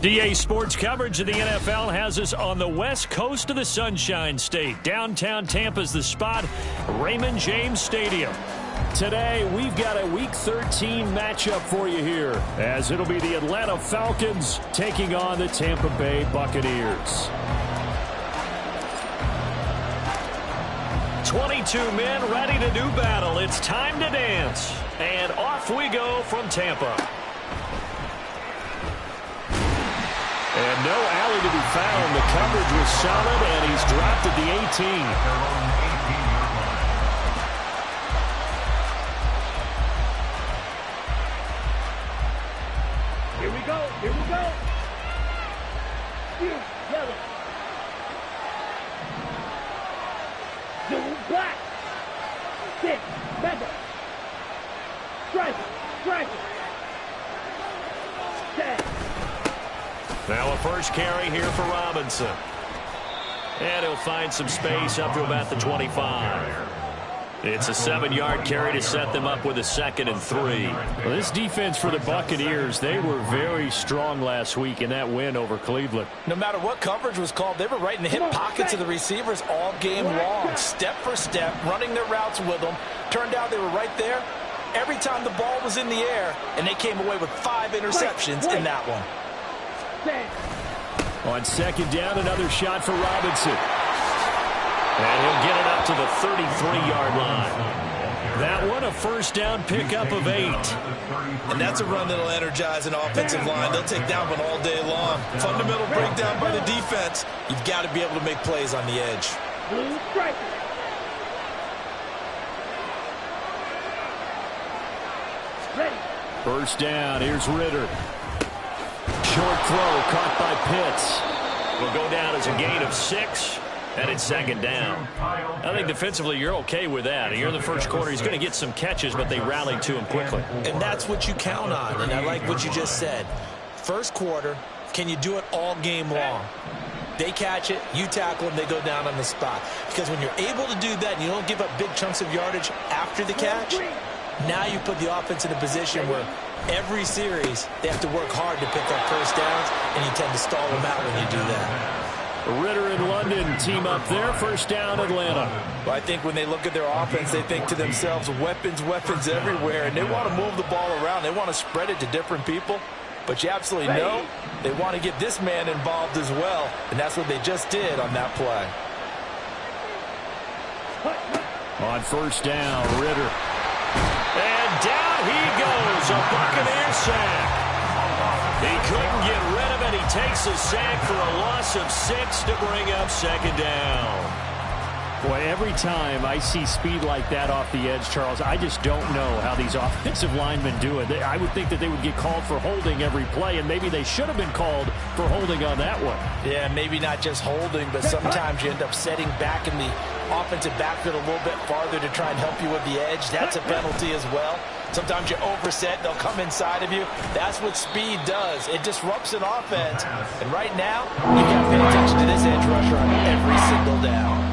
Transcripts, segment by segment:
DA Sports coverage of the NFL has us on the west coast of the Sunshine State. Downtown Tampa's the spot, Raymond James Stadium. Today, we've got a Week 13 matchup for you here, as it'll be the Atlanta Falcons taking on the Tampa Bay Buccaneers. 22 men ready to do battle. It's time to dance. And off we go from Tampa. And no alley to be found. The coverage was solid, and he's dropped at the 18. Here we go. Here we go. You, yellow. Zoom, black. Six, mega. Strike it. Strike it. 10. Now a first carry here for Robinson. And he'll find some space up to about the 25. It's a 7-yard carry to set them up with a 2nd and 3. Well, this defense for the Buccaneers, they were very strong last week in that win over Cleveland. No matter what coverage was called, they were right in the hip pockets of the receivers all game long. Step for step, running their routes with them. Turned out they were right there every time the ball was in the air, and they came away with 5 interceptions in that one. On 2nd down, another shot for Robinson. And he'll get it up to the 33-yard line. That one, a first down pickup of 8. And that's a run that'll energize an offensive line. They'll take that one all day long. Fundamental breakdown by the defense. You've got to be able to make plays on the edge. Blue striker. Ready. First down, here's Ritter. Short throw caught by Pitts. Will go down as a gain of 6, and it's 2nd down. I think defensively you're okay with that. Here in the first quarter, he's going to get some catches, but they rallied to him quickly. And that's what you count on, and I like what you just said. First quarter, can you do it all game long? They catch it, you tackle them, they go down on the spot. Because when you're able to do that and you don't give up big chunks of yardage after the catch, now you put the offense in a position where every series they have to work hard to pick up first downs, and you tend to stall them out when you do that. Ritter and London team up there. First down, Atlanta. Well, I think when they look at their offense, they think to themselves, weapons, weapons everywhere, and they want to move the ball around. They want to spread it to different people. But you absolutely know they want to get this man involved as well, and that's what they just did on that play. On first down, Ritter. And down he goes, a Buccaneer sack. He couldn't get rid of it. He takes a sack for a loss of 6 to bring up 2nd down. Boy, every time I see speed like that off the edge, Charles, I just don't know how these offensive linemen do it. I would think that they would get called for holding every play, and maybe they should have been called for holding on that one. Yeah, maybe not just holding, but sometimes you end up setting back in the offensive backfield a little bit farther to try and help you with the edge. That's a penalty as well. Sometimes you overset, they'll come inside of you. That's what speed does. It disrupts an offense. And right now, you've got to pay attention to this edge rusher on every single down.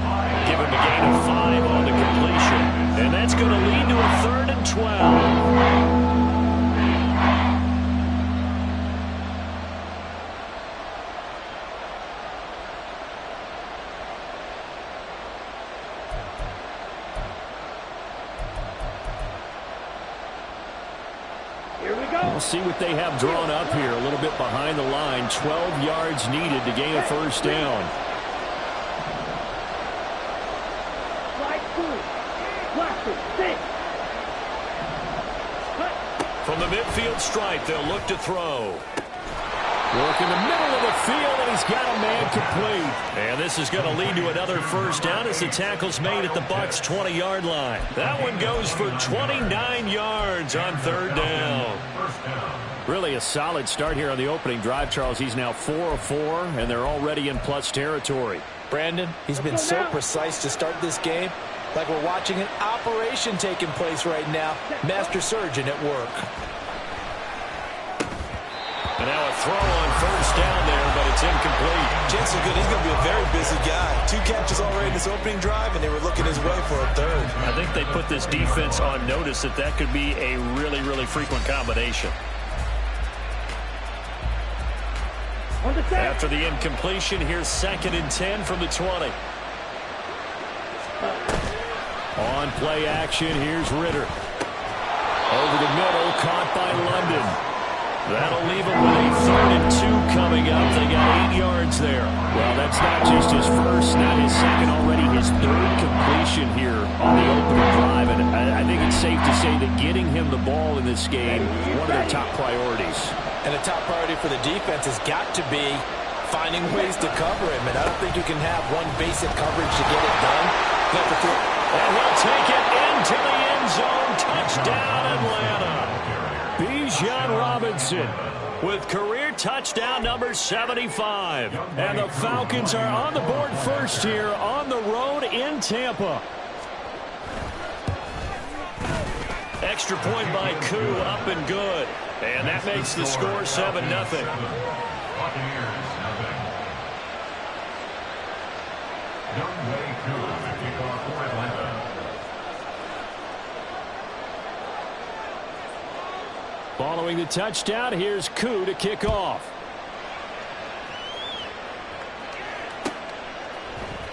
Give him a gain of 5 on the completion. And that's going to lead to a 3rd and 12. We'll see what they have drawn up here. A little bit behind the line. 12 yards needed to gain a first down. From the midfield stripe, they'll look to throw. Work in the middle of the field, and he's got a man complete. And this is going to lead to another first down as the tackle's made at the Bucs' 20-yard line. That one goes for 29 yards on third down. Really a solid start here on the opening drive, Charles. He's now 4 of 4, and they're already in plus territory. Brandon, he's been so precise to start this game, like we're watching an operation taking place right now. Master surgeon at work. And now a throw on first down there, but it's incomplete. Chances are good he's going to be a very busy guy. 2 catches already in this opening drive, and they were looking his way for a third. I think they put this defense on notice that that could be a really, really frequent combination. After the incompletion, here's 2nd and 10 from the 20. On play action, here's Ritter. Over the middle, caught by London. That'll leave him with a 3rd and 2 coming up. They got 8 yards there. Well, that's not just his first, not his second, already his 3rd completion here on the opening drive. And I think it's safe to say that getting him the ball in this game is one of their top priorities. And the top priority for the defense has got to be finding ways to cover him. And I don't think you can have one basic coverage to get it done. And he'll take it into the end zone. Touchdown, Atlanta. Bijan Robinson with career touchdown number 75. And the Falcons are on the board first here on the road in Tampa. Extra point by Koo, up and good. And that makes the score 7-0. Following the touchdown, here's Koo to kick off.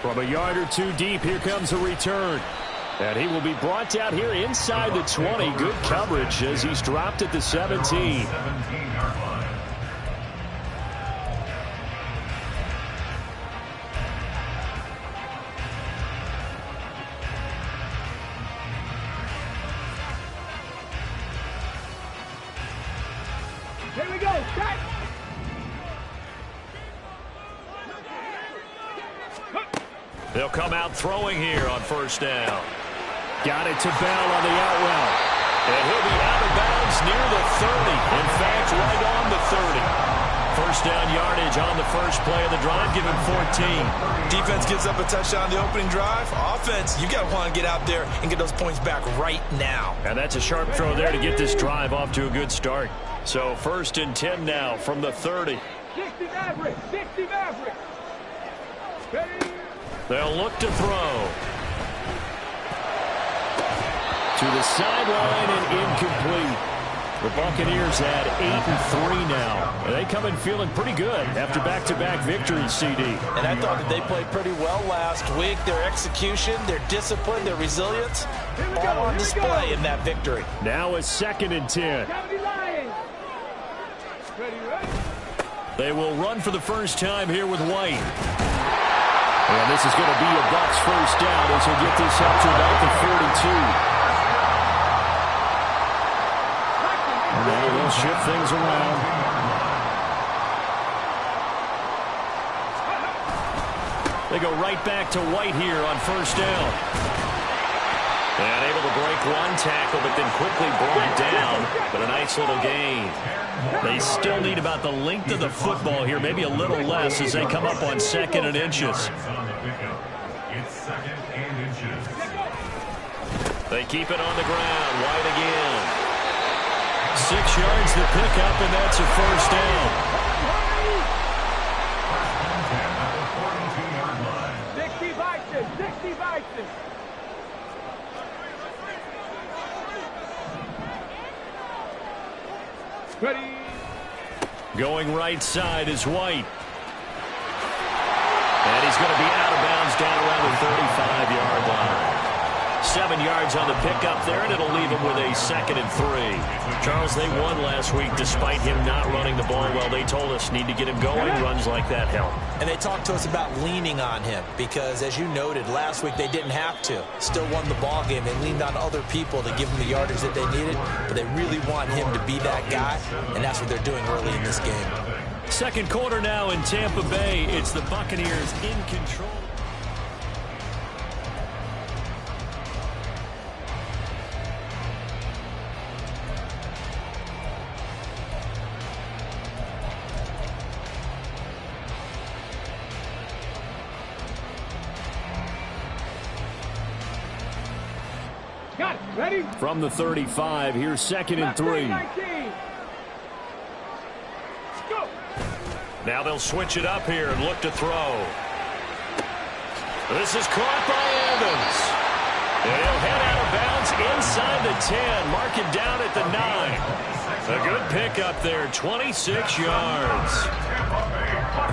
From a yard or 2 deep, here comes a return. And he will be brought down here inside the 20. Good coverage as he's dropped at the 17. Here we go. Set. They'll come out throwing here on first down. Got it to Bell on the out route. And he'll be out of bounds near the 30. In fact, right on the 30. First down yardage on the first play of the drive. Give him 14. Defense gives up a touchdown on the opening drive. Offense, you got to want to get out there and get those points back right now. And that's a sharp throw there to get this drive off to a good start. So 1st and 10 now from the 30. 60 Maverick. 60 Maverick. Ready. They'll look to throw. To the sideline and incomplete. The Buccaneers had 8-3 now. And they come in feeling pretty good after back-to-back victories, CD. And I thought that they played pretty well last week. Their execution, their discipline, their resilience, all on display in that victory. Now a 2nd and 10. Ready. They will run for the first time here with White. And this is going to be a Bucs first down as he'll get this up to about the 42. Now they'll shift things around. They go right back to White here on first down. And able to break one tackle, but then quickly brought down. But a nice little gain. They still need about the length of the football here, maybe a little less as they come up on 2nd and inches. They keep it on the ground. White again. 6 yards to pick up, and that's a first down. 60 Vikings. 60 Vikings. Ready. Going right side is White. And he's going to be out of bounds down around the 35-yard line. 7 yards on the pickup there, and it'll leave him with a 2nd and 3. Charles, they won last week despite him not running the ball well. They told us need to get him going. Runs like that help. And they talked to us about leaning on him because, as you noted, last week they didn't have to. Still won the ball game. They leaned on other people to give them the yardage that they needed, but they really want him to be that guy, and that's what they're doing early in this game. Second quarter now in Tampa Bay. It's the Buccaneers in control. Got it. Ready? From the 35, here's 2nd and 3. 19. Go. Now they'll switch it up here and look to throw. This is caught by Evans. And he'll head out of bounds inside the 10. Mark it down at the 9. A good pickup there, 26 yards.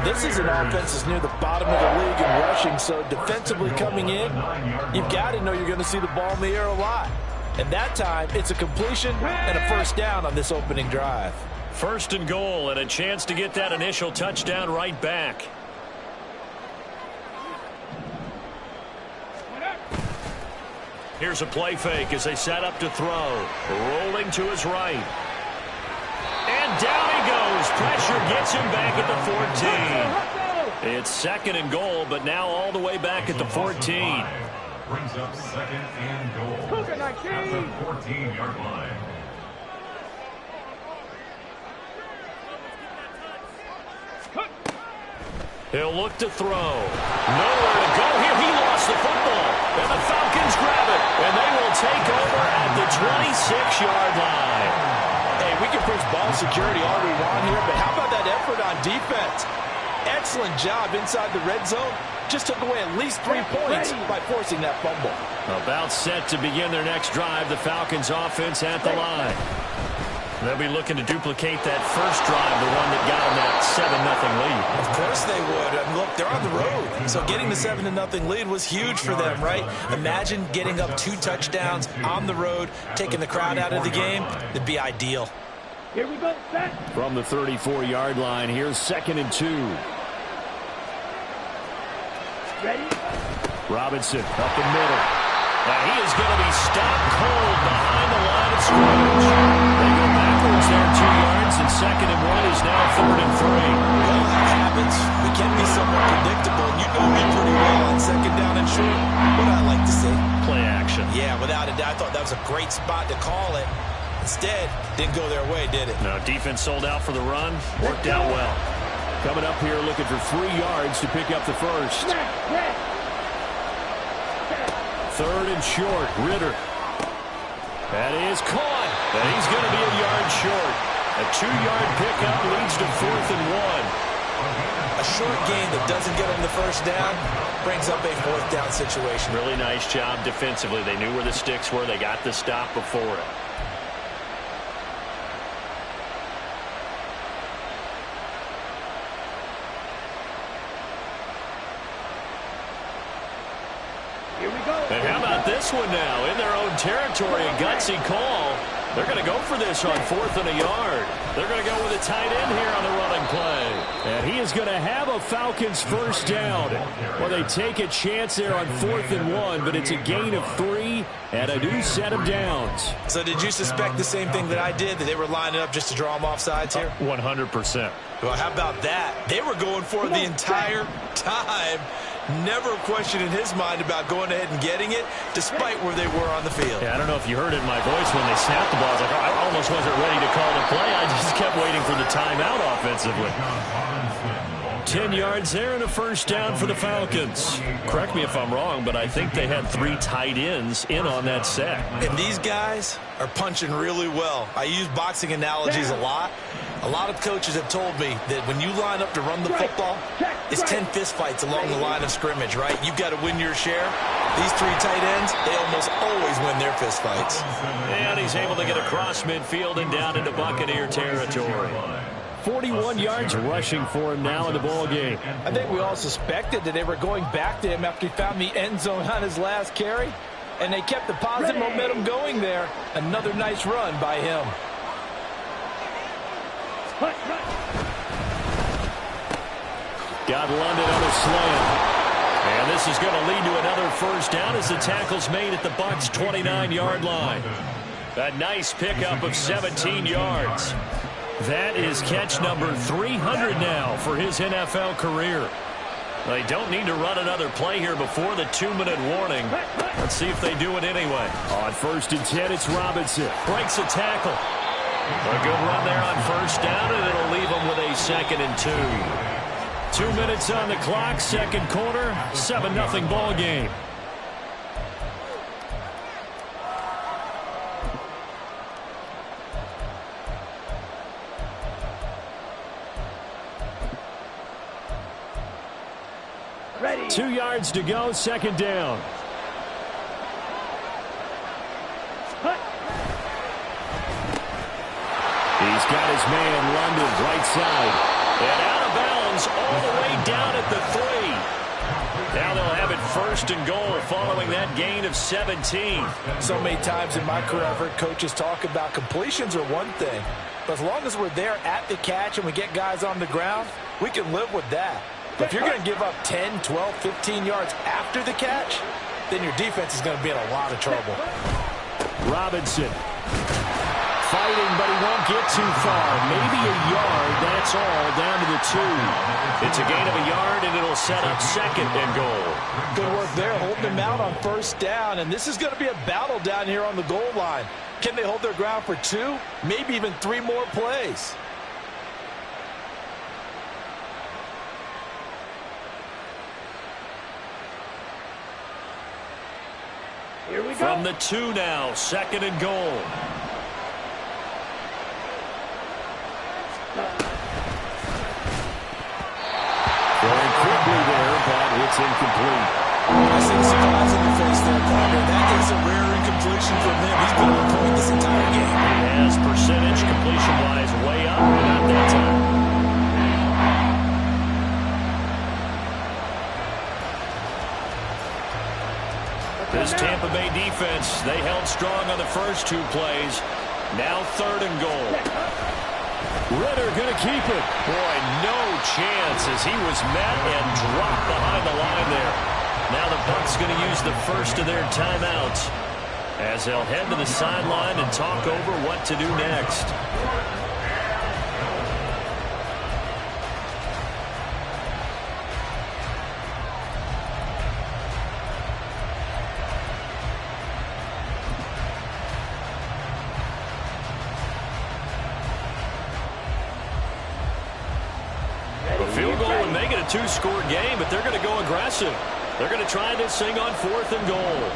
This is an offense that's near the bottom of the league in rushing, so defensively coming in, you've got to know you're going to see the ball in the air a lot. And that time, it's a completion and a first down on this opening drive. First and goal, and a chance to get that initial touchdown right back. Here's a play fake as they set up to throw. Rolling to his right. And down he goes. Pressure gets him back at the 14. It's 2nd and goal, but now all the way back at the 14. Brings up 2nd and goal. Cougar 19. At the 14-yard line. He'll look to throw. Nowhere to go here. He lost the football. And the Falcons grab it. And they will take over at the 26-yard line. Hey, we can preach ball security all we want here, but how about that effort on defense? Excellent job inside the red zone. Just took away at least 3 points by forcing that fumble. About set to begin their next drive. The Falcons offense at the line. They'll be looking to duplicate that first drive, the one that got them that 7-0 lead. Of course they would. I mean, look, they're on the road. So getting the 7-0 lead was huge for them, right? Imagine getting up 2 touchdowns on the road, taking the crowd out of the game. It'd be ideal. Here we go. Set. From the 34-yard line, here's 2nd and 2. Ready? Robinson up the middle. Now he is going to be stopped cold behind the line of scrimmage. They go backwards there 2 yards, and 2nd and 1 is now 3rd and 3. Well, that happens. We can be somewhat predictable, and you know me pretty well on 2nd down and short. What I like to see. Play action. Yeah, without a doubt. I thought that was a great spot to call it. Instead, didn't go their way, did it? No, defense sold out for the run. Worked out well. Coming up here looking for 3 yards to pick up the first. 3rd and short. Ritter. That is caught. And he's going to be a yard short. A 2-yard pickup leads to 4th and 1. A short gain that doesn't get them the first down brings up a 4th down situation. Really nice job defensively. They knew where the sticks were. They got the stop before it. Here we go. And how about this one now? In their own territory, a gutsy call. They're going to go for this on 4th and a yard. They're going to go with a tight end here on the running play. And he is going to have a Falcons first down. Well, they take a chance there on 4th and 1, but it's a gain of 3 and a new set of downs. So did you suspect the same thing that I did, that they were lining up just to draw them off sides here? 100%. Well, how about that? They were going for it the entire time. Never a question in his mind about going ahead and getting it, despite where they were on the field. Yeah, I don't know if you heard it in my voice when they snapped the ball. I was like, I almost wasn't ready to call the play. I just kept waiting for the timeout offensively. 10 yards there and a first down for the Falcons. Correct me if I'm wrong, but I think they had 3 tight ends in on that set. And these guys are punching really well. I use boxing analogies a lot. A lot of coaches have told me that when you line up to run the football, it's 10 fistfights along the line of scrimmage, right? You've got to win your share. These 3 tight ends, they almost always win their fistfights. And he's able to get across midfield and down into Buccaneer territory. 41 yards rushing for him now in the ball game. I think we all suspected that they were going back to him after he found the end zone on his last carry, and they kept the positive momentum going there. Another nice run by him. Got London on a slant. And this is going to lead to another first down as the tackle's made at the Bucs' 29-yard line. A nice pickup of 17 yards. That is catch number 300 now for his NFL career. They don't need to run another play here before the 2-minute warning. Let's see if they do it anyway. On 1st and 10, it's Robinson. Breaks a tackle. A good run there on 1st down, and it'll leave them with a 2nd and 2. 2 minutes on the clock, 2nd quarter, 7-0 ball game. Ready. 2 yards to go, 2nd down. He's got his man, London, right side. And out of bounds all the way down at the 3. Now they'll have it 1st and goal following that gain of 17. So many times in my career I've heard coaches talk about completions are one thing. But as long as we're there at the catch and we get guys on the ground, we can live with that. But if you're going to give up 10, 12, 15 yards after the catch, then your defense is going to be in a lot of trouble. Robinson fighting, but he won't get too far. Maybe a yard, that's all, down to the 2. It's a gain of a yard, and it'll set up 2nd and goal. Good work there, holding them out on 1st down. And this is going to be a battle down here on the goal line. Can they hold their ground for 2, maybe even 3 more plays? Here we go. From the 2 now, 2nd and goal. Going quickly there, but it's incomplete. I see the surprise in the face there, partner. That is a rare incompletion from him. He's been on point this entire game. As percentage, completion-wise, way up, but not that time. This Tampa Bay defense, they held strong on the first 2 plays. Now 3rd and goal. Ritter going to keep it. Boy, no chance as he was met and dropped behind the line there. Now the Bucs going to use the first of their timeouts as they'll head to the sideline and talk over what to do next. A field goal would make it a 2-score game, but they're going to go aggressive. They're going to try this thing on 4th and goal.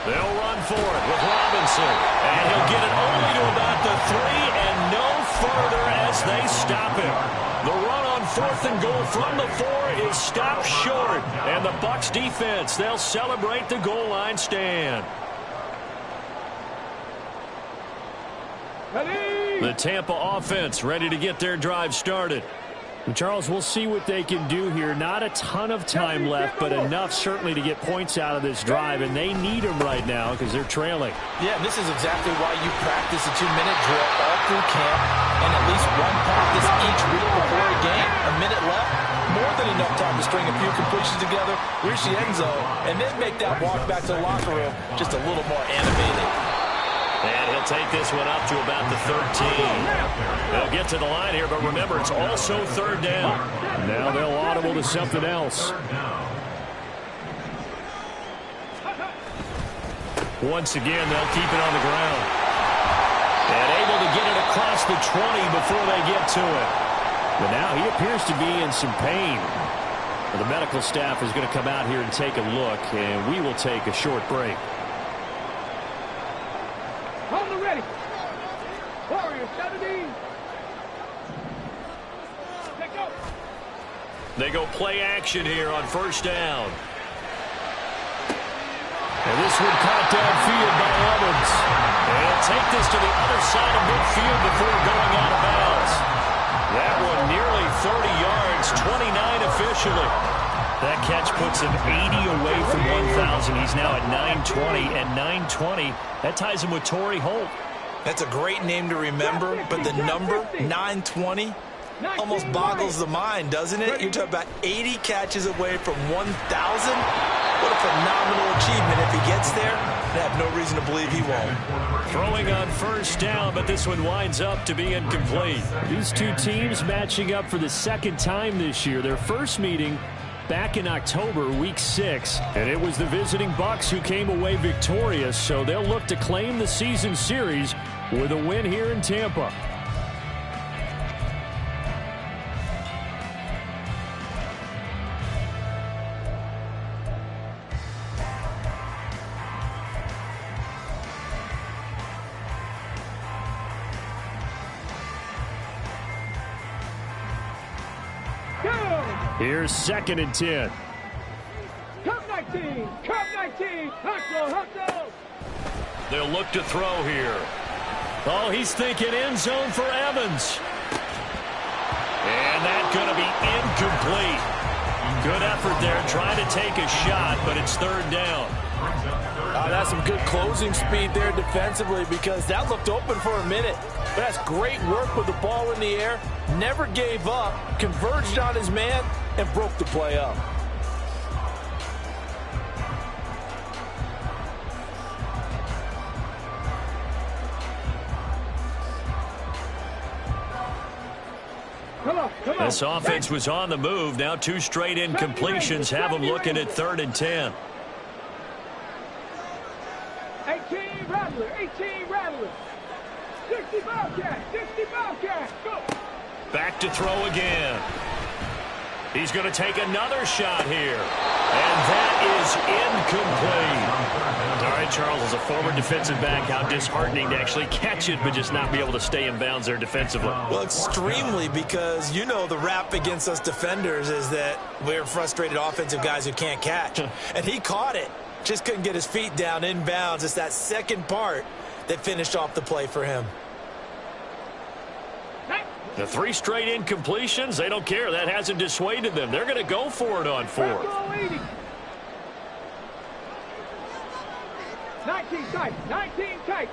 They'll run for it with Robinson. And he'll get it only to about the 3 and no further as they stop him. The run on 4th and goal from the 4 is stopped short. And the Bucs defense, they'll celebrate the goal line stand. The Tampa offense ready to get their drive started. Charles, we'll see what they can do here. Not a ton of time left, but enough certainly to get points out of this drive, and they need them right now because they're trailing. Yeah, this is exactly why you practice a 2-minute drill all through camp and at least one practice each week before a game. A minute left, more than enough time to string a few completions together, reach the end zone, and then make that walk back to the locker room just a little more animated. And he'll take this one up to about the 13. They'll get to the line here, but remember, it's also 3rd down. Now they'll audible to something else. Once again, they'll keep it on the ground. And able to get it across the 20 before they get to it. But now he appears to be in some pain. The medical staff is going to come out here and take a look, and we will take a short break. Hold it ready. Warrior 17. Let go. They go play action here on 1st down. And this one caught downfield by Evans. And he'll take this to the other side of midfield before going out of bounds. That one nearly 30 yards, 29 officially. That catch puts him 80 away from 1,000. He's now at 920, and 920, that ties him with Torrey Holt. That's a great name to remember, but the number 920, almost boggles the mind, doesn't it? You're talking about 80 catches away from 1,000. What a phenomenal achievement. If he gets there, I have no reason to believe he won't. Throwing on first down, but this one winds up to be incomplete. These two teams matching up for the second time this year. Their first meeting back in October, week 6. And it was the visiting Bucs who came away victorious, so they'll look to claim the season series with a win here in Tampa. Here's 2nd and 10. Come 19! Come 19! Hustle! They'll look to throw here. Oh, he's thinking end zone for Evans. And that's going to be incomplete. Good effort there trying to take a shot, but it's 3rd down. That's some good closing speed there defensively because that looked open for a minute. But that's great work with the ball in the air. Never gave up, converged on his man, and broke the play up. Come on. This offense was on the move. Now 2 straight incompletions have them looking at 3rd and 10. 18 Rattler. 60 Bobcat. Go. Back to throw again. He's going to take another shot here. And that is incomplete. All right, Charles, as a former defensive back, how disheartening to actually catch it, but just not be able to stay in bounds there defensively. Well, extremely, because you know the rap against us defenders is that we're frustrated offensive guys who can't catch. And he caught it. Just couldn't get his feet down in bounds. It's that second part that finished off the play for him. The 3 straight incompletions, they don't care. That hasn't dissuaded them. They're going to go for it on 4th. 19 tight.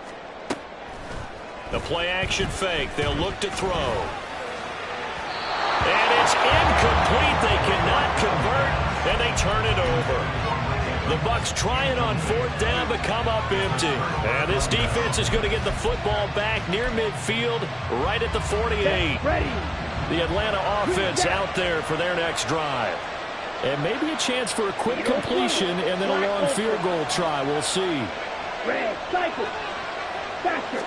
The play action fake. They'll look to throw. And it's incomplete. They cannot convert, and they turn it over. The Bucs trying on 4th down, but come up empty. And this defense is going to get the football back near midfield, right at the 48. Ready. The Atlanta offense out there for their next drive. And maybe a chance for a quick completion and then a long field goal try. We'll see. Red, cycle. Faster.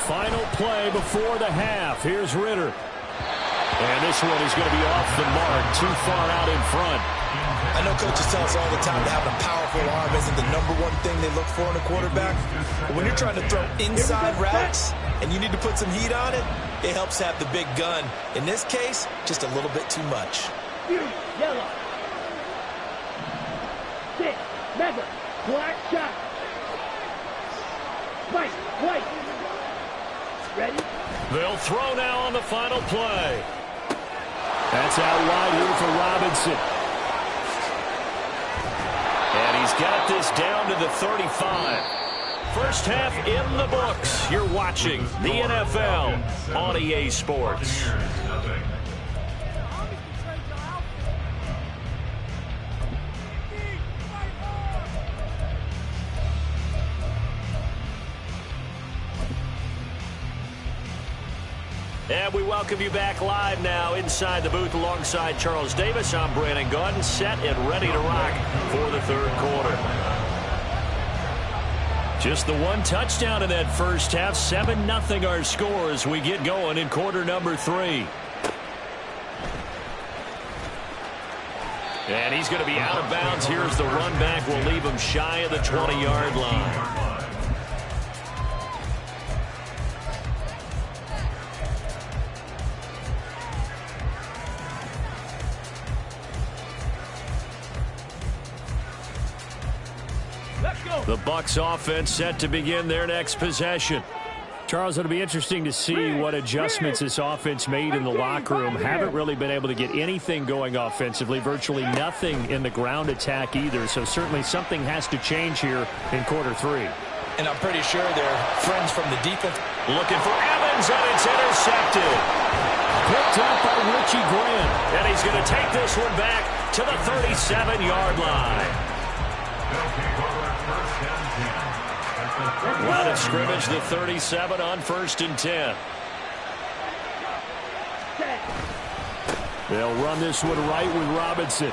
Final play before the half. Here's Ritter. And this one is going to be off the mark, too far out in front. I know coaches tell us all the time that having a powerful arm isn't the #1 thing they look for in a quarterback. But when you're trying to throw inside routes and you need to put some heat on it, it helps have the big gun. In this case, just a little bit too much. Yellow. 6, mega, black shot. White. Ready? They'll throw now on the final play. That's out wide here for Robinson. And he's got this down to the 35. First half in the books. You're watching the NFL on EA Sports. And we welcome you back live now inside the booth alongside Charles Davis. I'm Brandon Gordon, set and ready to rock for the 3rd quarter. Just the 1 touchdown in that first half. 7-0 our score as we get going in quarter number 3. And he's going to be out of bounds. Here's the run back. We'll leave him shy of the 20-yard line. The Bucs offense set to begin their next possession. Charles, it'll be interesting to see what adjustments this offense made in the locker room. Haven't really been able to get anything going offensively, virtually nothing in the ground attack either. So certainly something has to change here in quarter 3. And I'm pretty sure they're friends from the defense. Looking for Evans, and it's intercepted. Picked up by Richie Grant. And he's going to take this one back to the 37-yard line. Line of scrimmage, the 37 on 1st and 10. They'll run this one right with Robinson.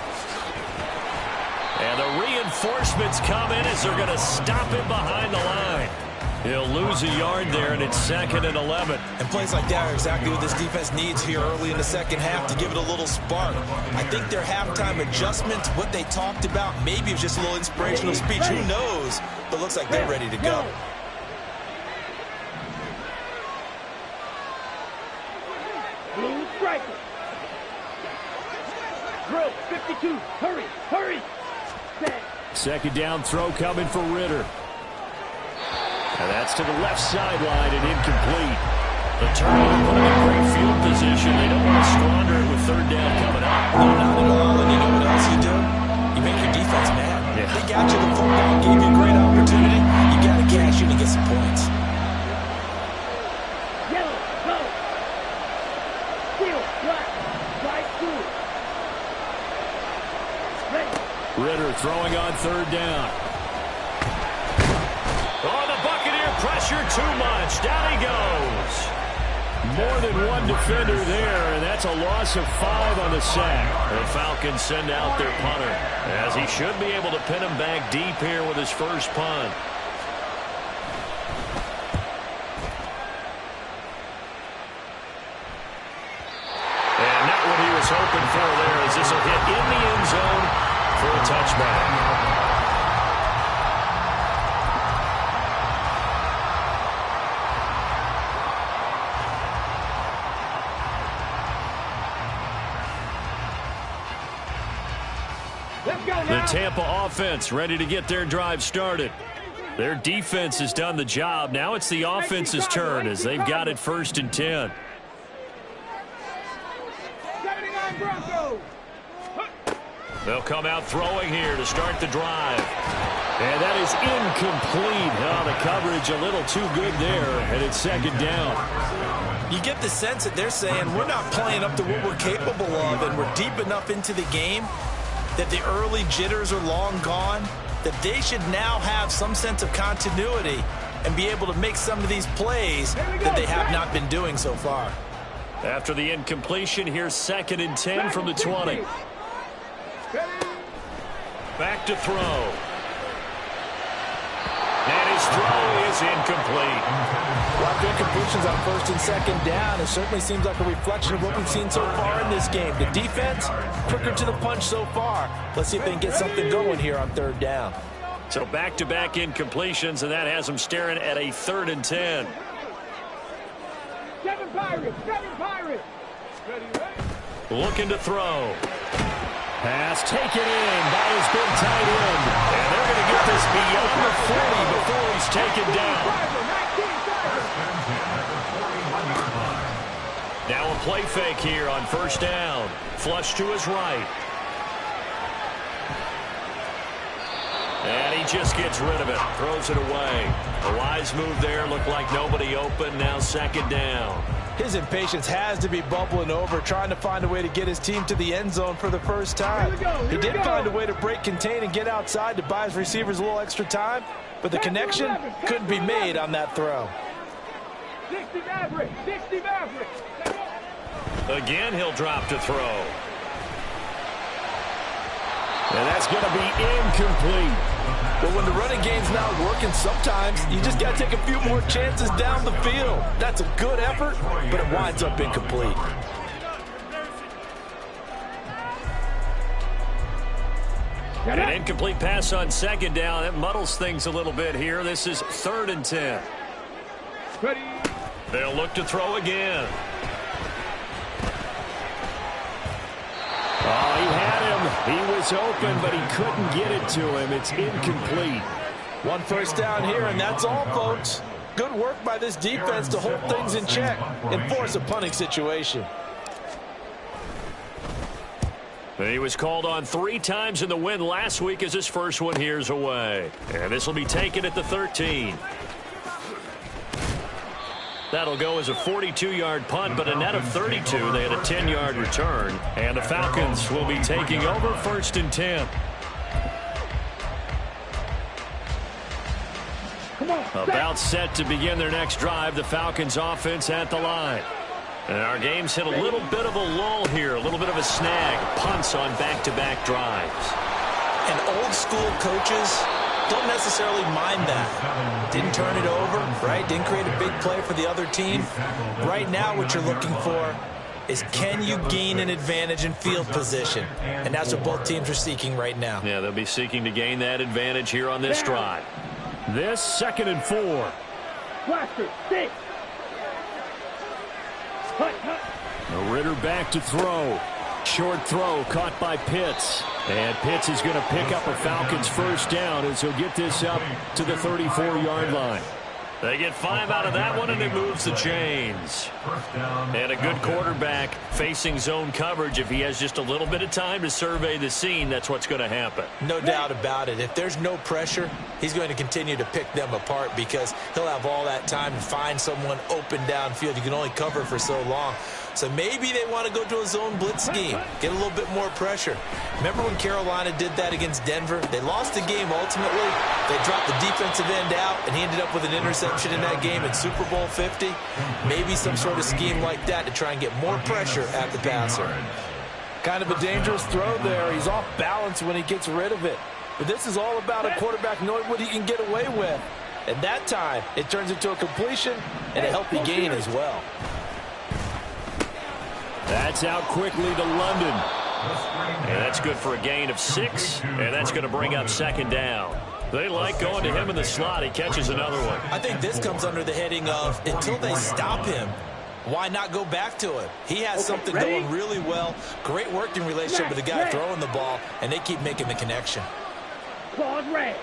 And the reinforcements come in as they're going to stop him behind the line. He'll lose a yard there, and it's 2nd and 11. And plays like that are exactly what this defense needs here early in the second half to give it a little spark. I think their halftime adjustment, what they talked about, maybe it was just a little inspirational speech. Who knows? But looks like they're ready to go. Blue striker. Drill 52. Hurry, hurry. Set. 2nd down throw coming for Ritter. And that's to the left sideline and incomplete. The turnover put them in great field position. They don't want to squander it with 3rd down coming up. No, not at all. And you know what else you do? You make your defense mad. Yeah. They got you the football, gave you a great opportunity. You got to cash in and get some points. Yellow, go. Steel, black, right through. Ready. Ritter throwing on 3rd down. Oh, the Buccaneer pressure too much. Down he goes. More than one defender there, and that's a loss of 5 on the sack. The Falcons send out their punter, as he should be able to pin him back deep here with his first punt. And not what he was hoping for there, as this will hit in the end zone for a touchback. The Tampa offense ready to get their drive started. Their defense has done the job. Now it's the offense's turn as they've got it 1st and 10. 79 Broncos. They'll come out throwing here to start the drive. And that is incomplete. Oh, the coverage a little too good there, and it's 2nd down. You get the sense that they're saying we're not playing up to what we're capable of, and we're deep enough into the game that the early jitters are long gone, that they should now have some sense of continuity and be able to make some of these plays that they have not been doing so far. After the incompletion, here's 2nd and 10 from the 20. Back to throw. And his throw is incomplete. A lot of incompletions on 1st and 2nd down. It certainly seems like a reflection of what we've seen so far in this game. The defense, quicker to the punch so far. Let's see if they can get something going here on 3rd down. So back-to-back incompletions, and that has them staring at a 3rd and 10. 7 Pirates, 7 Pirates. Ready. Looking to throw. Pass taken in by his big tight end. And they're going to get this beyond the 40 before he's taken down. Now a play fake here on 1st down. Flush to his right. And he just gets rid of it. Throws it away. A wise move there. Looked like nobody open. Now 2nd down. His impatience has to be bubbling over, trying to find a way to get his team to the end zone for the first time. He did find a way to break contain and get outside to buy his receivers a little extra time, but the connection couldn't be made on that throw. 60 Maverick, 60 Maverick. Again, he'll drop to throw. And that's going to be incomplete. But when the running game's not working, sometimes you just got to take a few more chances down the field. That's a good effort, but it winds up incomplete. An incomplete pass on 2nd down. That muddles things a little bit here. This is 3rd and 10. Ready. They'll look to throw again. Oh, he had him. He was open, but he couldn't get it to him. It's incomplete. 1 first down here, and that's all, folks. Good work by this defense to hold things in check and force a punting situation. He was called on 3 times in the win last week as his first one here's away. And this will be taken at the 13. That'll go as a 42-yard punt, but a net of 32. They had a 10-yard return. And the Falcons will be taking over 1st and 10. About set to begin their next drive. The Falcons offense at the line. And our game's hit a little bit of a lull here, a little bit of a snag. Punts on back-to-back drives. And old school coaches don't necessarily mind that. Didn't turn it over, right? Didn't create a big play for the other team. Right now what you're looking for is, can you gain an advantage in field position? And that's what both teams are seeking right now. Yeah, they'll be seeking to gain that advantage here on this drive. This 2nd and 4. Blaster, stick. Ritter back to throw. Short throw caught by Pitts. And Pitts is going to pick up a Falcons 1st down as he'll get this up to the 34-yard line. They get 5 out of that one, and it moves the chains. And a good quarterback facing zone coverage. If he has just a little bit of time to survey the scene, that's what's going to happen. No doubt about it. If there's no pressure, he's going to continue to pick them apart because he'll have all that time to find someone open downfield. You can only cover for so long. So maybe they want to go to a zone blitz scheme, get a little bit more pressure. Remember when Carolina did that against Denver? They lost the game ultimately. They dropped the defensive end out, and he ended up with an interception in that game in Super Bowl 50. Maybe some sort of scheme like that to try and get more pressure at the passer. Kind of a dangerous throw there. He's off balance when he gets rid of it. But this is all about a quarterback knowing what he can get away with. At that time, it turns into a completion and a healthy gain as well. That's out quickly to London. And that's good for a gain of 6. And that's going to bring up 2nd down. They like going to him in the slot. He catches another one. I think this comes under the heading of, until they stop him, why not go back to him? He has something going really well. Great working relationship with the guy throwing the ball, and they keep making the connection. Claude Ray.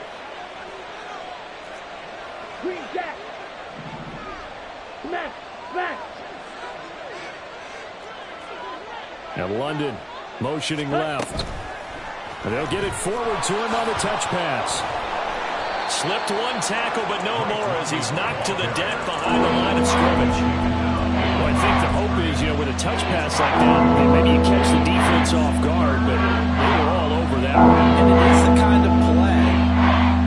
Green Jack. Smash, smash. And London motioning left. And they'll get it forward to him on the touch pass. Slipped one tackle, but no more as he's knocked to the deck behind the line of scrimmage. Well, I think the hope is, with a touch pass like that, maybe you catch the defense off guard, but they were all over that one. And it is the kind of play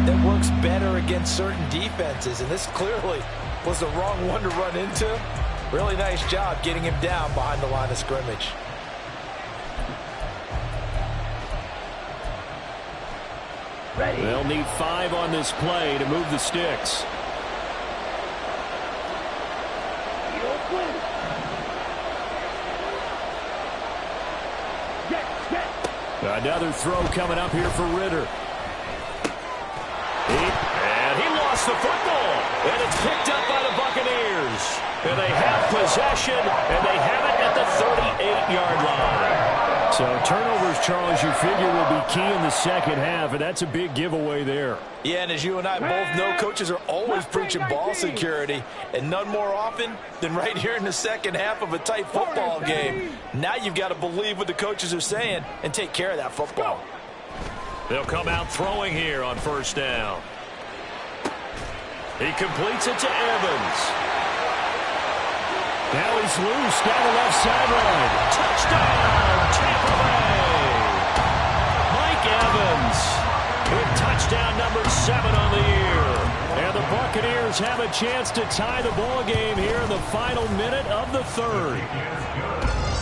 that works better against certain defenses, and this clearly was the wrong one to run into. Really nice job getting him down behind the line of scrimmage. They'll need 5 on this play to move the sticks. Another throw coming up here for Ritter. And he lost the football. And it's picked up by the Buccaneers. And they have possession, and they have it at the 38-yard line. So turnovers, Charles, you figure will be key in the second half, and that's a big giveaway there. Yeah, and as you and I both know, coaches are always preaching ball security, and none more often than right here in the second half of a tight football game. Now you've got to believe what the coaches are saying and take care of that football. They'll come out throwing here on 1st down. He completes it to Evans. Now he's loose down the left sideline. Touchdown, Tampa Bay. Mike Evans with touchdown number 7 on the year. And the Buccaneers have a chance to tie the ball game here in the final minute of the 3rd.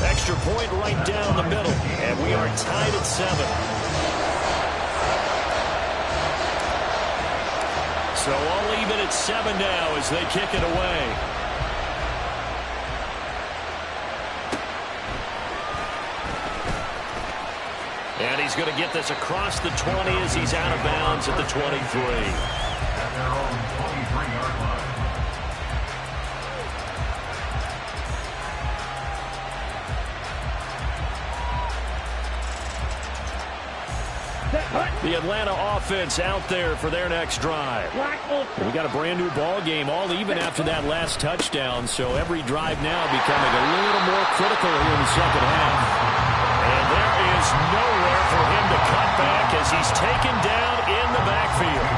Extra point right down the middle, and we are tied at 7. So all even at 7 now as they kick it away. And he's going to get this across the 20 as he's out of bounds at the 23. At their own 23-yard line. The Atlanta offense out there for their next drive. We got a brand new ball game, all even after that last touchdown, so every drive now becoming a little more critical here in the second half. And there is nowhere for him to cut back as he's taken down in the backfield.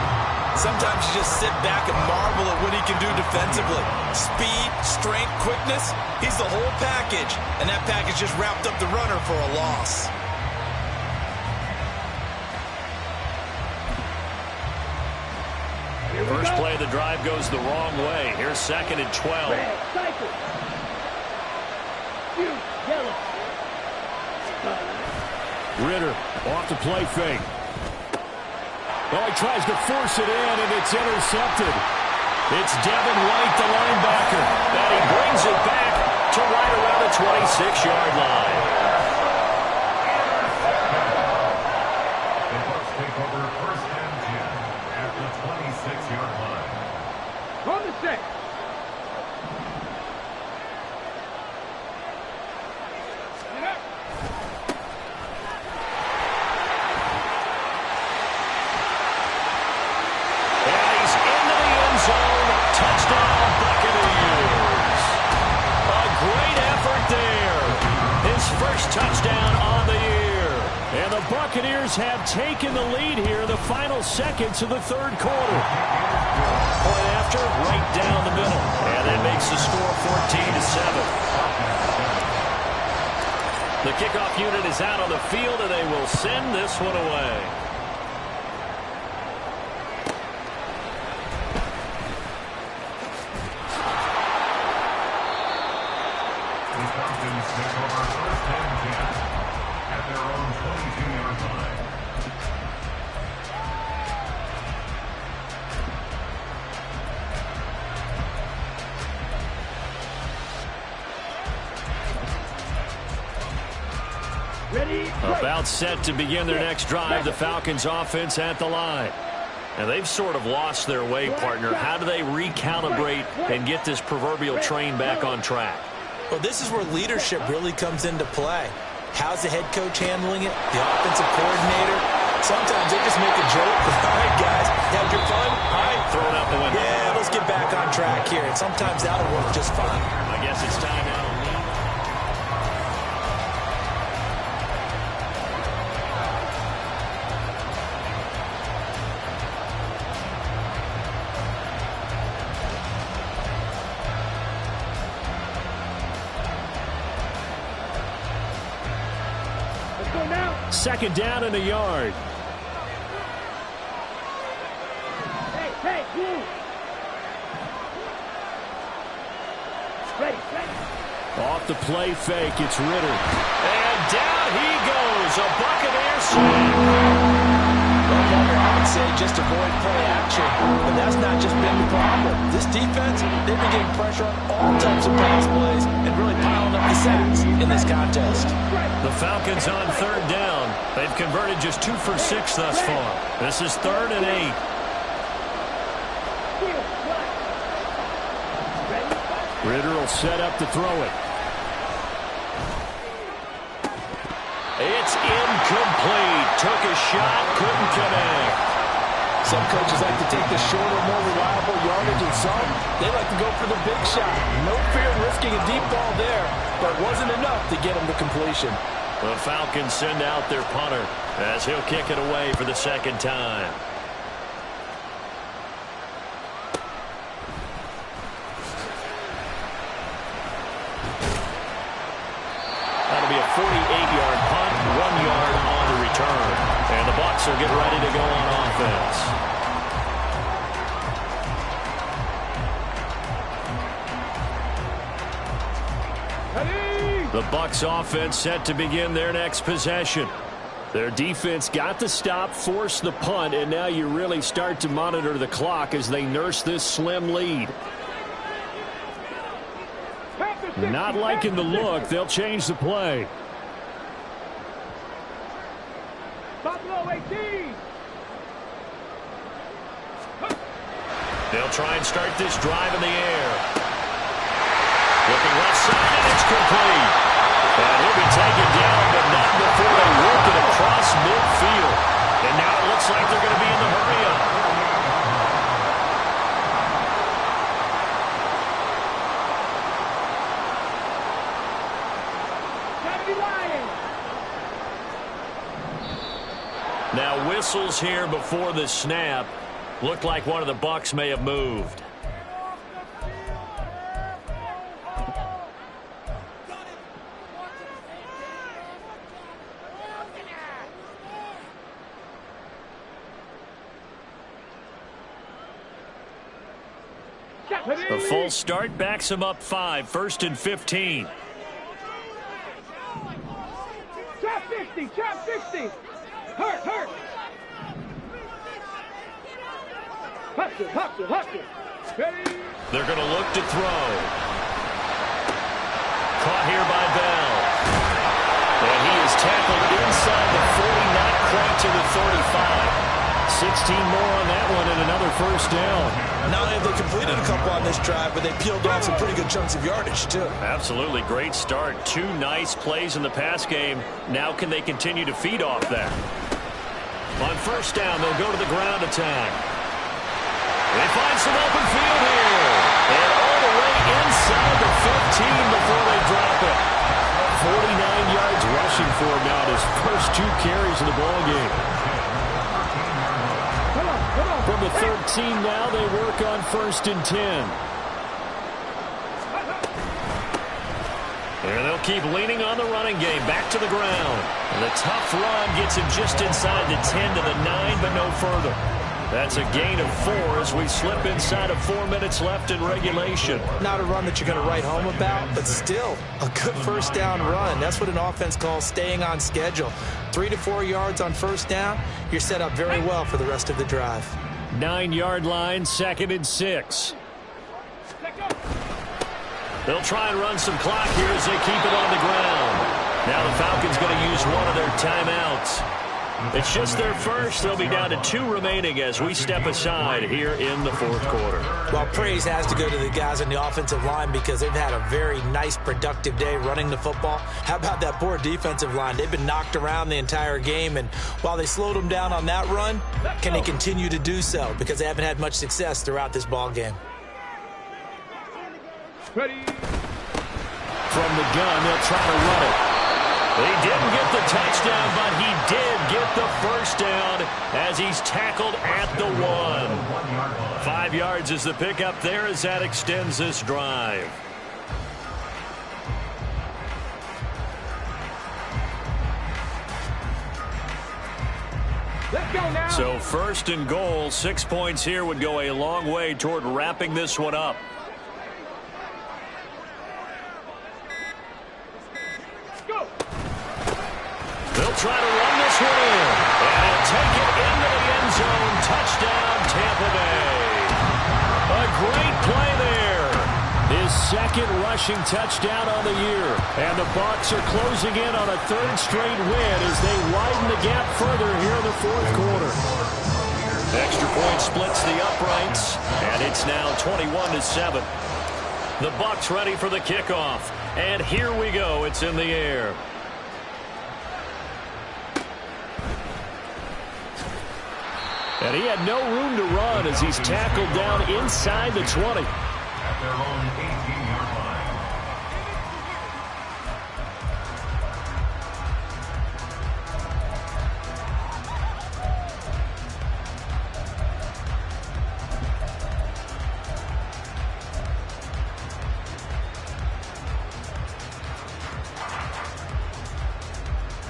Sometimes you just sit back and marvel at what he can do defensively. Speed, strength, quickness, he's the whole package. And that package just wrapped up the runner for a loss. First play of the drive goes the wrong way. Here's 2nd and 12. Ritter off the play fake. Oh, he tries to force it in, and it's intercepted. It's Devin White, the linebacker, and he brings it back to right around the 26-yard line. The Bucs take over 1st and 10 at the 26-yard line. From the set. Touchdown, Buccaneers. A great effort there. His first touchdown on the year. And the Buccaneers have taken the lead here in the final seconds of the third quarter. Point after, right down the middle. And it makes the score 14-7. The kickoff unit is out on the field, and they will send this one away. Take over 1st and 10 at their own 22-yard line. About set to begin their next drive, the Falcons offense at the line. And they've sort of lost their way, partner. How do they recalibrate and get this proverbial train back on track? Well, this is where leadership really comes into play. How's the head coach handling it? The offensive coordinator? Sometimes they just make a joke. All right, guys, had your fun? All right. Throw it out the window. Yeah, let's get back on track here. And sometimes that'll work just fine. I guess it's time now to leave. Second down and a yard. Hey, move. Ready. Off the play fake, it's Ritter. And down he goes. A Buccaneer sack. I would say just avoid play action, but that's not just been the problem. This defense, they've been getting pressure on all types of pass plays and really piling up the sacks in this contest. The Falcons on 3rd down. They've converted just 2 for 6 thus far. This is 3rd and 8. Ritter will set up to throw it. It's incomplete. Took a shot, couldn't connect. Some coaches like to take the shorter, more reliable yardage, and some, they like to go for the big shot. No fear of risking a deep ball there, but wasn't enough to get them to completion. The Falcons send out their punter as he'll kick it away for the 2nd time. That'll be a 48-yard punt, 1 yard on the return. And the Bucs will get ready to go on offense. The Bucs offense set to begin their next possession. Their defense got the stop, forced the punt, and now you really start to monitor the clock as they nurse this slim lead. Not liking the look, they'll change the play. They'll try and start this drive in the air. Looking left side, and it's complete. And he'll be taken down, but not before they work it across midfield. And now it looks like they're going to be in the hurry-up. Now whistles here before the snap. Looked like one of the Bucs may have moved. A full start backs him up 5, 1st and 15. Trap 60, trap 60. Hurt. Hustle. Ready? They're going to look to throw. Caught here by Bell. And he is tackled inside the 40, not quite to the 35. 16 more on that one and another first down. Not only have they completed a couple on this drive, but they peeled off some pretty good chunks of yardage, too. Absolutely great start. 2 nice plays in the pass game. Now can they continue to feed off that? On first down, they'll go to the ground attack. They find some open field here. And all the way inside the 15 before they drop it. 49 yards rushing for him now in his first 2 carries of the ball game. From the 13 now, they work on 1st and 10. And they'll keep leaning on the running game. Back to the ground. And the tough run gets him just inside the 10 to the 9, but no further. That's a gain of 4 as we slip inside of 4 minutes left in regulation. Not a run that you're going to write home about, but still a good first down run. That's what an offense calls staying on schedule. 3 to 4 yards on first down, you're set up very well for the rest of the drive. 9-yard line, 2nd and 6. They'll try and run some clock here as they keep it on the ground. Now the Falcons going to use one of their timeouts. It's just their first. They'll be down to 2 remaining as we step aside here in the 4th quarter. Well, praise has to go to the guys on the offensive line because they've had a very nice, productive day running the football. How about that poor defensive line? They've been knocked around the entire game, and while they slowed them down on that run, can they continue to do so? Because they haven't had much success throughout this ball game. Ready? From the gun, they'll try to run it. He didn't get the touchdown, but he did get the first down as he's tackled at the 1. 5 yards is the pickup there as that extends this drive. Let's go now. So 1st and goal, 6 points here would go a long way toward wrapping this one up. They'll try to run this one in. And he'll take it into the end zone. Touchdown, Tampa Bay. A great play there. His 2nd rushing touchdown on the year. And the Bucs are closing in on a 3rd straight win as they widen the gap further here in the 4th quarter. Extra point splits the uprights. And it's now 21-7. The Bucs ready for the kickoff. And here we go. It's in the air. And he had no room to run as he's tackled down inside the 20. At their own 18-yard line.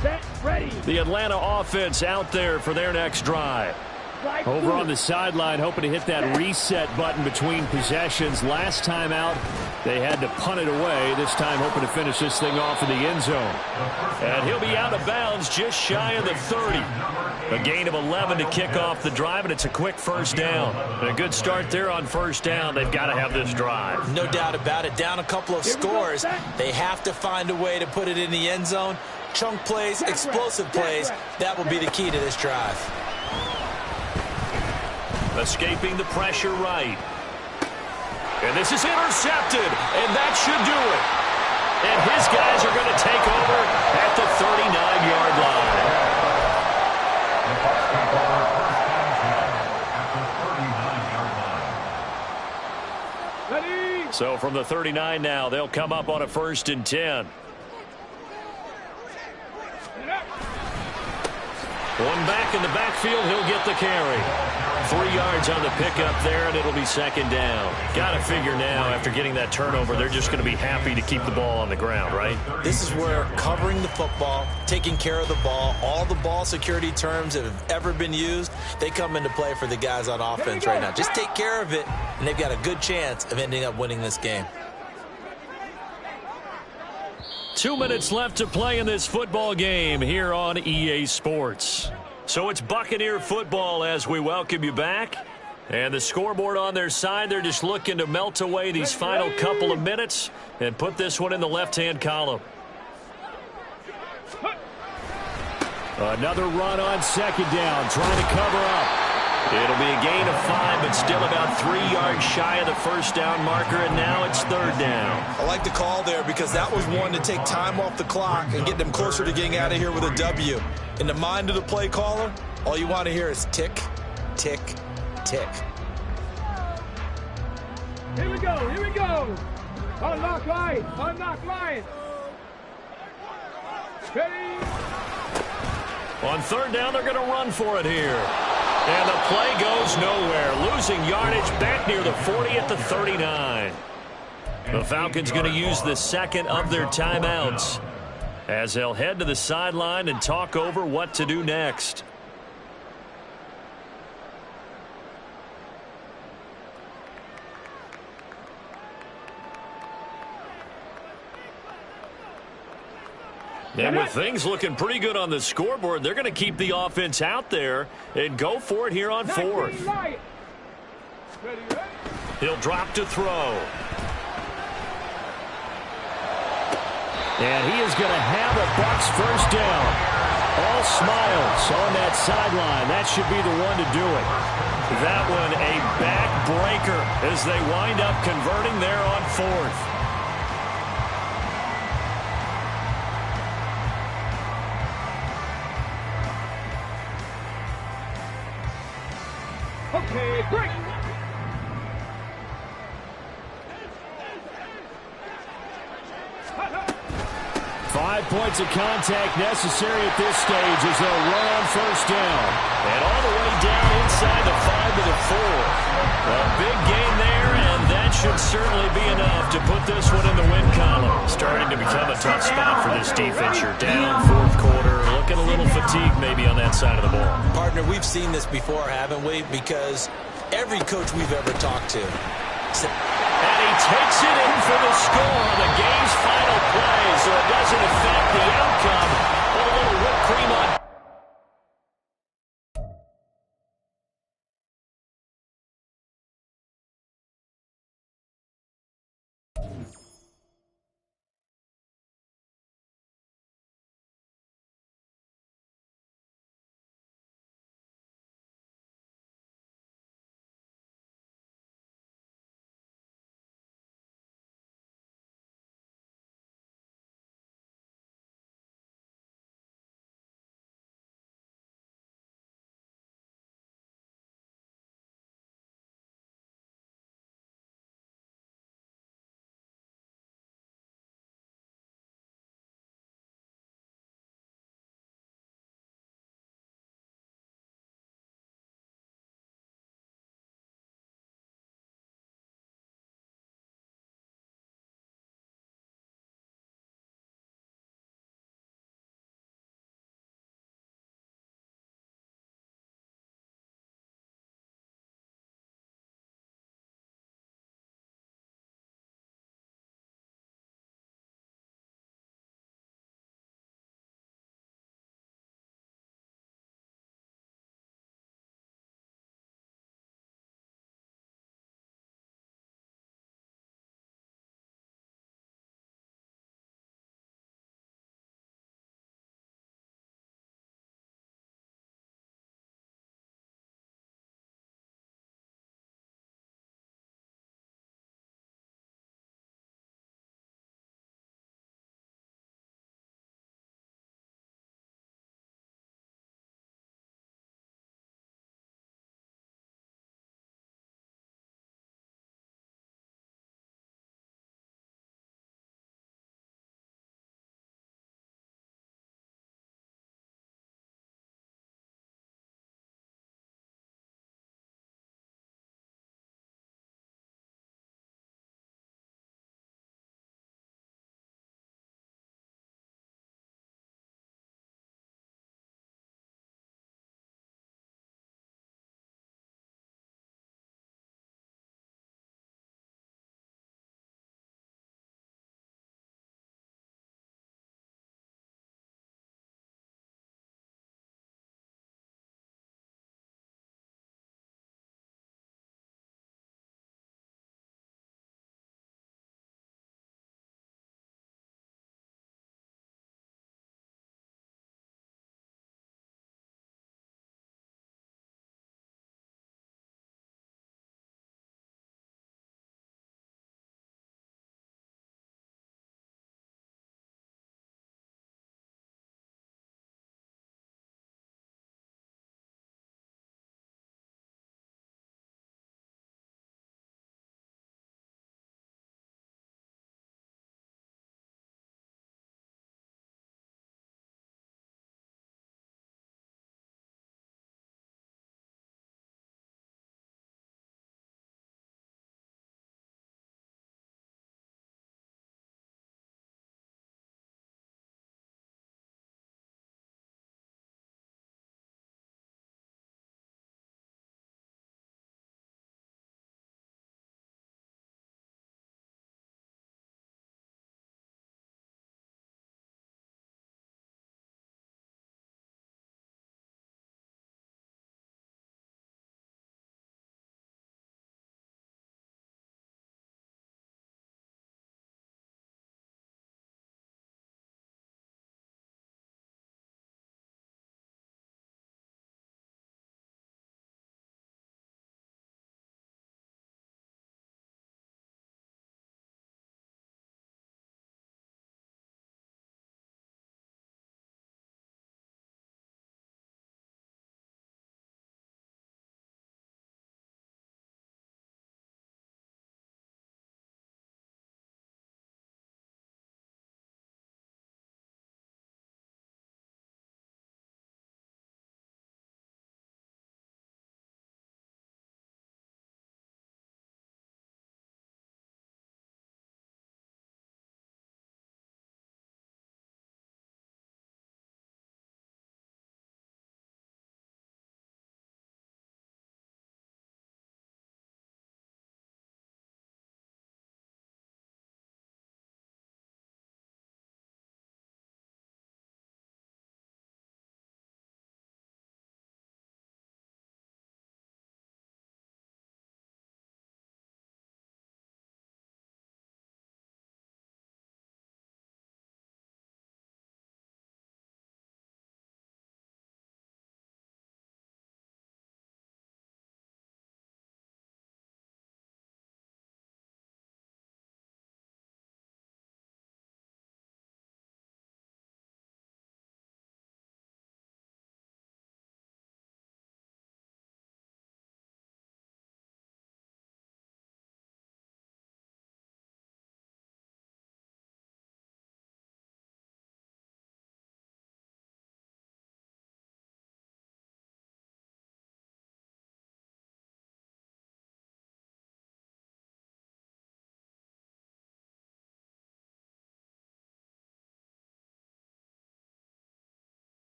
Set, ready. The Atlanta offense out there for their next drive. Over on the sideline, hoping to hit that reset button between possessions. Last time out, they had to punt it away. This time, hoping to finish this thing off in the end zone. And he'll be out of bounds just shy of the 30. A gain of 11 to kick off the drive, and it's a quick first down. And a good start there on first down. They've got to have this drive. No doubt about it. Down a couple of scores. They have to find a way to put it in the end zone. Chunk plays, explosive plays. That will be the key to this drive. Escaping the pressure right. And this is intercepted, and that should do it. And his guys are going to take over at the 39-yard line. Ready? So from the 39 now, they'll come up on a 1st and 10. One back in the backfield, he'll get the carry. 3 yards on the pickup there, and it'll be second down. Got to figure now, after getting that turnover, they're just going to be happy to keep the ball on the ground, right? This is where covering the football, taking care of the ball, all the ball security terms that have ever been used, they come into play for the guys on offense right now. Just take care of it, and they've got a good chance of ending up winning this game. 2 minutes left to play in this football game here on EA Sports. So it's Buccaneer football as we welcome you back. And the scoreboard on their side, they're just looking to melt away these final couple of minutes and put this one in the left-hand column. Another run on second down, trying to cover up. It'll be a gain of 5, but still about 3 yards shy of the first down marker, and now it's third down. I like the call there because that was one to take time off the clock and get them closer to getting out of here with a W. In the mind of the play caller, all you want to hear is tick, tick, tick. Here we go, here we go. Unlock line, unlock line. Ready. On third down, they're going to run for it here. And the play goes nowhere. Losing yardage back near the 40 at the 39. The Falcons going to use the second of their timeouts as they'll head to the sideline and talk over what to do next. And with things looking pretty good on the scoreboard, they're going to keep the offense out there and go for it here on fourth. He'll drop to throw. And he is going to have a Bucs first down. All smiles on that sideline. That should be the one to do it. That one a backbreaker as they wind up converting there on fourth. Okay, break. 5 points of contact necessary at this stage as they'll run on first down. And all the way down inside the 5 to the 4. A big gain there, and that should certainly be enough to put this one in the win column. Starting to become a tough spot for this defense. You're down fourth quarter, looking a little fatigued maybe on that side of the ball. Partner, we've seen this before, haven't we? Because every coach we've ever talked to. And he takes it in for the score on the game's final play, so it doesn't affect the outcome.